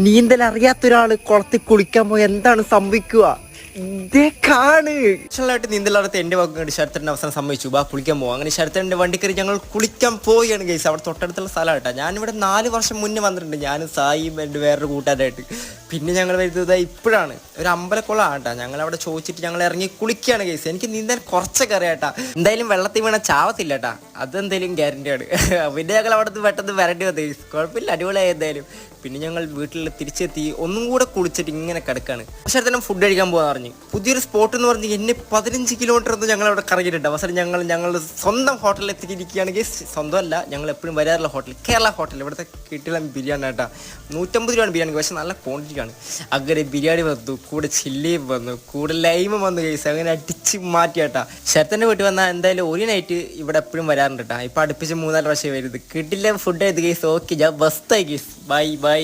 നീന്തൽ അറിയാത്ത ഒരാള് കുളത്തിൽ കുളിക്കാൻ പോയി എന്താണ് സംഭവിക്കുക? ായിട്ട് നീന്തലടുത്ത് എന്റെ ഭാഗം ശരത്തന്റെ അവസാനം സമ്മതിച്ചു, ബാ കുളിക്കാൻ പോകും. അങ്ങനെ ശരത്തന്റെ വണ്ടി കയറി ഞങ്ങൾ കുളിക്കാൻ പോവുകയാണ് ഗൈസ്. അവിടെ തൊട്ടടുത്തുള്ള സ്ഥലമായിട്ടാ. ഞാനിവിടെ 4 വർഷം മുന്നേ വന്നിട്ടുണ്ട്, ഞാനും സായിയും എൻ്റെ വേറൊരു കൂട്ടുകാരായിട്ട്. പിന്നെ ഞങ്ങൾ വരുന്നത് ഇപ്പോഴാണ്, ഒരു അമ്പലക്കുളമാണ് കേട്ടോ. ഞങ്ങൾ അവിടെ ചോദിച്ചിട്ട് ഞങ്ങൾ ഇറങ്ങി കുളിക്കുകയാണ് ഗൈസ്. എനിക്ക് നീന്താൻ കുറച്ചൊക്കെ അറിയാട്ടാ. എന്തായാലും വെള്ളത്തിൽ വീണ ചാവത്തില്ല കേട്ടാ, അതെന്തായാലും ഗ്യാരണ്ടിയാണ്. പിന്നെ ഞങ്ങൾ അവിടെ നിന്ന് പെട്ടെന്ന് വരേണ്ടി വന്നു ഗൈസ്. കുഴപ്പമില്ല, അടിപൊളിയായി എന്തായാലും. പിന്നെ ഞങ്ങൾ വീട്ടിൽ തിരിച്ചെത്തി ഒന്നും കൂടെ കുളിച്ചിട്ട് ഇങ്ങനെ കിടക്കാണ്. പക്ഷേ തന്നെ ഫുഡ് കഴിക്കാൻ പോകാൻ പറഞ്ഞു. പുതിയൊരു സ്പോട്ട് എന്ന് പറഞ്ഞ് എന്നെ 15 കിലോമീറ്റർ ഒന്നും ഞങ്ങൾ അവിടെ കറങ്ങിയിട്ടുണ്ട്. അവസാനം ഞങ്ങൾ സ്വന്തം ഹോട്ടലിൽ എത്തിയിരിക്കുകയാണെങ്കിൽ, സ്വന്തമല്ല, ഞങ്ങൾ എപ്പോഴും വരാറുള്ള ഹോട്ടൽ, കേരള ഹോട്ടൽ. ഇവിടുത്തെ കിട്ടില്ല ബിരിയാണി കേട്ടാ. 150 രൂപയാണ് ബിരിയാണി, പക്ഷെ നല്ല ക്വാണ്ടിറ്റിയാണ്. അങ്ങനെ ബിരിയാണി വന്നു, കൂടെ ചില്ലിയും വന്നു, കൂടെ ലൈമും വന്നു ഗൈസ്. അങ്ങനെ അടിച്ച് മാറ്റിയാട്ടാ. ശരത്തൻ്റെ വീട്ടിൽ വന്നാൽ എന്തായാലും ഒരു നൈറ്റ് ഇവിടെ എപ്പോഴും വരാറുണ്ട് കേട്ടോ. ഇപ്പം അടുപ്പിച്ച് 3-4 പ്രാവശ്യം വരുന്നത്. കിട്ടില്ല ഫുഡ് ആയത് ഗൈസ്. ഓക്കെ, ഞാൻ ബസ്തായി ഗൈസ്. Bye bye.